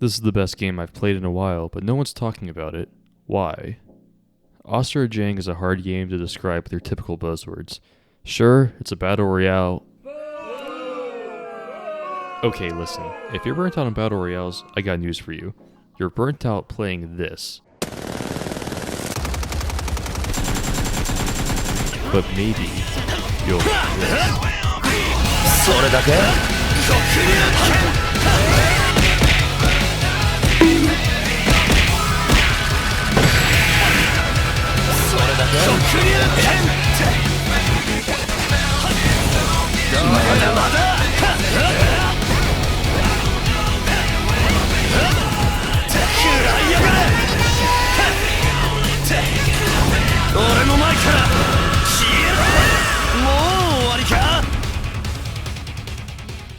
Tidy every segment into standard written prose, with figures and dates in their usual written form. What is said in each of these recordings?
This is the best game I've played in a while, but no one's talking about it. Why? Asurajang is a hard game to describe with your typical buzzwords. Sure, it's a battle royale. Okay, listen. If you're burnt out on battle royales, I got news for you. You're burnt out playing this. But maybe you'll like this. それだけ？それだけ？まだまだ！食らいやがれ！俺の前から消えろ！もう終わりか？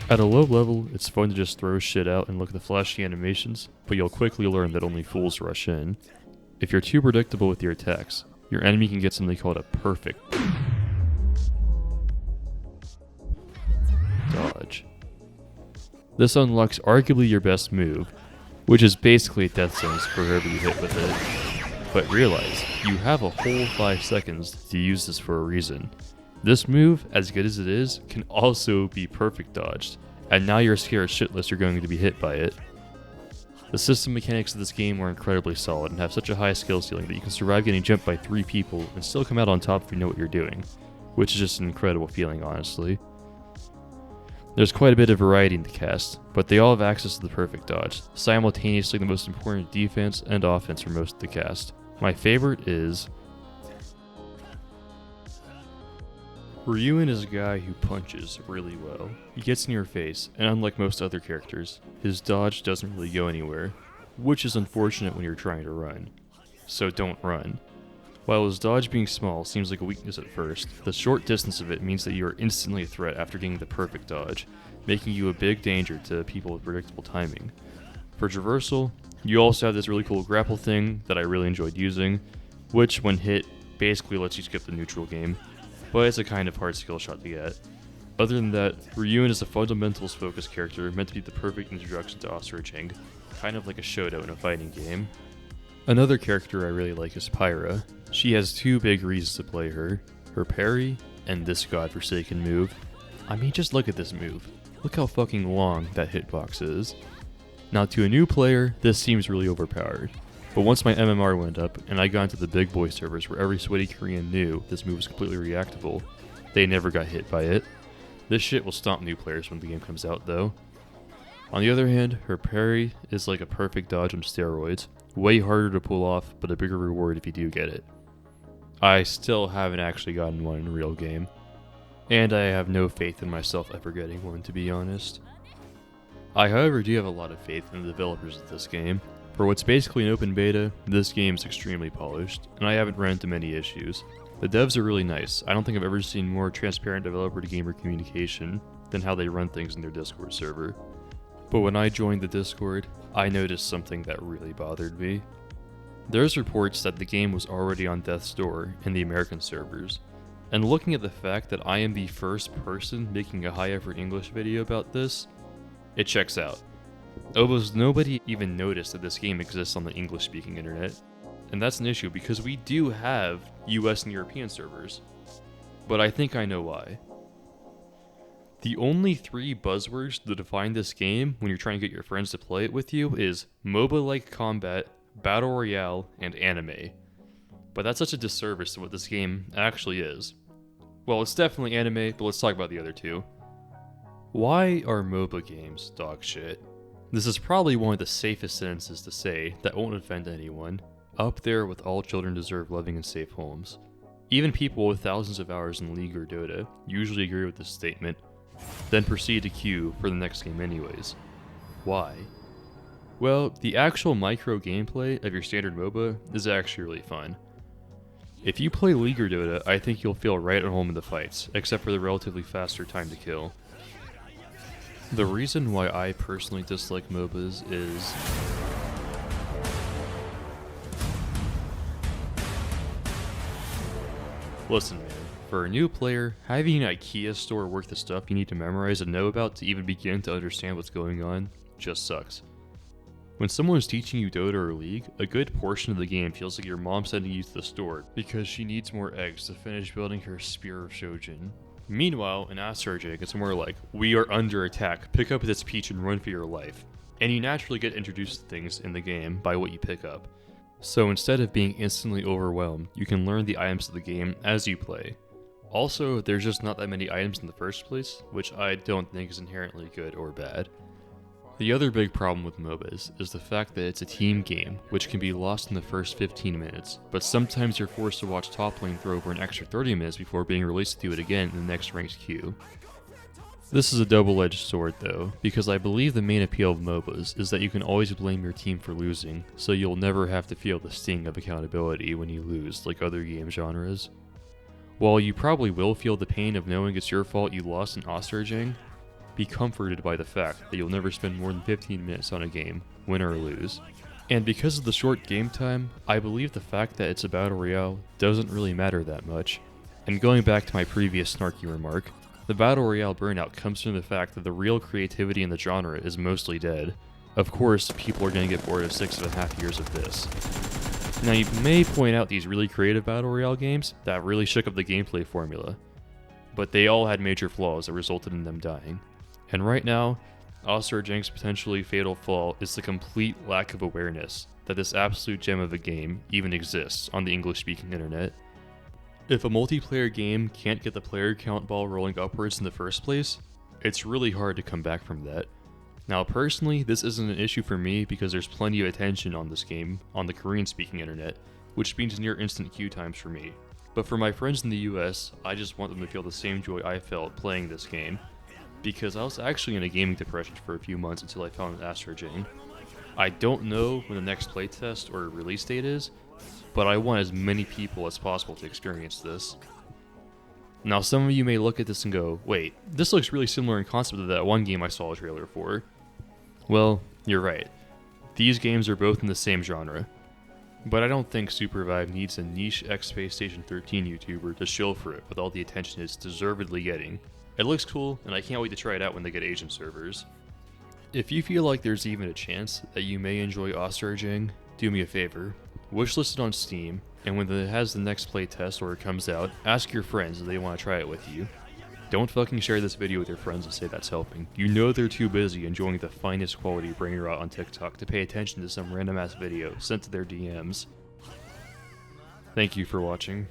At a low level, it's fun to just throw shit out and look at the flashy animations, but you'll quickly learn that only fools rush in. If you're too predictable with your attacks, your enemy can get something called a perfect dodge. This unlocks arguably your best move, which is basically a death sentence for whoever you hit with it. But realize, you have a whole 5 seconds to use this for a reason. This move, as good as it is, can also be perfect dodged, and now you're scared shitless you're going to be hit by it. The system mechanics of this game are incredibly solid and have such a high skill ceiling that you can survive getting jumped by 3 people and still come out on top if you know what you're doing, which is just an incredible feeling, honestly. There's quite a bit of variety in the cast, but they all have access to the perfect dodge, simultaneously the most important defense and offense for most of the cast. My favorite is... Ruan is a guy who punches really well. He gets in your face, and unlike most other characters, his dodge doesn't really go anywhere, which is unfortunate when you're trying to run. So don't run. While his dodge being small seems like a weakness at first, the short distance of it means that you are instantly a threat after getting the perfect dodge, making you a big danger to people with predictable timing. For traversal, you also have this really cool grapple thing that I really enjoyed using, which when hit basically lets you skip the neutral game, but it's a kind of hard skill shot to get. Other than that, Ruan is a fundamentals focused character meant to be the perfect introduction to Asurajang, kind of like a showdown in a fighting game. Another character I really like is Pyra. She has 2 big reasons to play her parry and this godforsaken move. I mean, just look at this move. Look how fucking long that hitbox is. Now to a new player, this seems really overpowered. But once my MMR went up, and I got into the big boy servers where every sweaty Korean knew this move was completely reactable, they never got hit by it. This shit will stomp new players when the game comes out though. On the other hand, her parry is like a perfect dodge on steroids, way harder to pull off, but a bigger reward if you do get it. I still haven't actually gotten one in a real game, and I have no faith in myself ever getting one, to be honest. I however do have a lot of faith in the developers of this game. For what's basically an open beta, this game is extremely polished, and I haven't run into many issues. The devs are really nice. I don't think I've ever seen more transparent developer to gamer communication than how they run things in their Discord server. But when I joined the Discord, I noticed something that really bothered me. There's reports that the game was already on death's door in the American servers, and looking at the fact that I am the first person making a high-effort English video about this, it checks out. Almost nobody even noticed that this game exists on the English-speaking internet, and that's an issue because we do have US and European servers, but I think I know why. The only 3 buzzwords to define this game when you're trying to get your friends to play it with you is MOBA-like combat, battle royale, and anime. But that's such a disservice to what this game actually is. Well, it's definitely anime, but let's talk about the other 2. Why are MOBA games dog shit? This is probably one of the safest sentences to say that won't offend anyone, up there with all children deserve loving and safe homes. Even people with thousands of hours in League or Dota usually agree with this statement, then proceed to queue for the next game anyways. Why? Well, the actual micro gameplay of your standard MOBA is actually really fun. If you play League or Dota, I think you'll feel right at home in the fights, except for the relatively faster time to kill. The reason why I personally dislike MOBAs is... Listen man, for a new player, having an IKEA store worth of stuff you need to memorize and know about to even begin to understand what's going on just sucks. When someone is teaching you Dota or League, a good portion of the game feels like your mom sending you to the store because she needs more eggs to finish building her Spear of Shojin. Meanwhile, in Asurajang, it's more like, we are under attack, pick up this peach and run for your life. And you naturally get introduced to things in the game by what you pick up. So instead of being instantly overwhelmed, you can learn the items of the game as you play. Also, there's just not that many items in the first place, which I don't think is inherently good or bad. The other big problem with MOBAs is the fact that it's a team game, which can be lost in the first 15 minutes, but sometimes you're forced to watch top lane throw for an extra 30 minutes before being released to do it again in the next ranked queue. This is a double-edged sword though, because I believe the main appeal of MOBAs is that you can always blame your team for losing, so you'll never have to feel the sting of accountability when you lose like other game genres. While you probably will feel the pain of knowing it's your fault you lost in Asurajang, be comforted by the fact that you'll never spend more than 15 minutes on a game, win or lose. And because of the short game time, I believe the fact that it's a battle royale doesn't really matter that much. And going back to my previous snarky remark, the battle royale burnout comes from the fact that the real creativity in the genre is mostly dead. Of course, people are going to get bored of 6.5 years of this. Now you may point out these really creative battle royale games that really shook up the gameplay formula, but they all had major flaws that resulted in them dying. And right now, Asurajang's potentially fatal flaw is the complete lack of awareness that this absolute gem of a game even exists on the English-speaking internet. If a multiplayer game can't get the player count ball rolling upwards in the first place, it's really hard to come back from that. Now personally, this isn't an issue for me because there's plenty of attention on this game on the Korean-speaking internet, which means near instant queue times for me. But for my friends in the US, I just want them to feel the same joy I felt playing this game, because I was actually in a gaming depression for a few months until I found Asurajang. I don't know when the next playtest or release date is, but I want as many people as possible to experience this. Now some of you may look at this and go, wait, this looks really similar in concept to that one game I saw a trailer for. Well, you're right. These games are both in the same genre. But I don't think Supervive needs a niche X-Space Station 13 YouTuber to shill for it with all the attention it's deservedly getting. It looks cool, and I can't wait to try it out when they get Asian servers. If you feel like there's even a chance that you may enjoy Asurajang, do me a favor. Wishlist it on Steam, and when it has the next playtest or it comes out, ask your friends if they want to try it with you. Don't fucking share this video with your friends and say that's helping. You know they're too busy enjoying the finest quality brain rot on TikTok to pay attention to some random ass video sent to their DMs. Thank you for watching.